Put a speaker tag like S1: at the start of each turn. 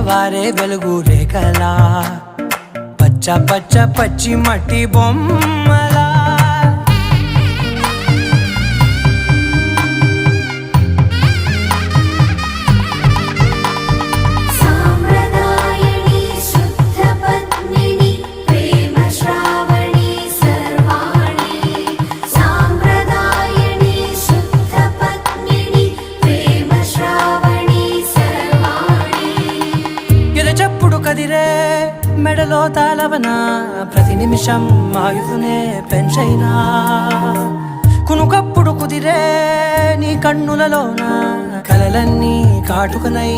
S1: వారే వెలుగు రేఖలా పచ్చ పచ్చ పచ్చి మట్టి బొమ్మలా కదిరే మెడలో తాళవన ప్రతి నిమిషం ఆయుధునే పెంచైనా కునుకప్పుడు కుదిరే నీ కన్నులలోన కలలన్నీ కాటుకనై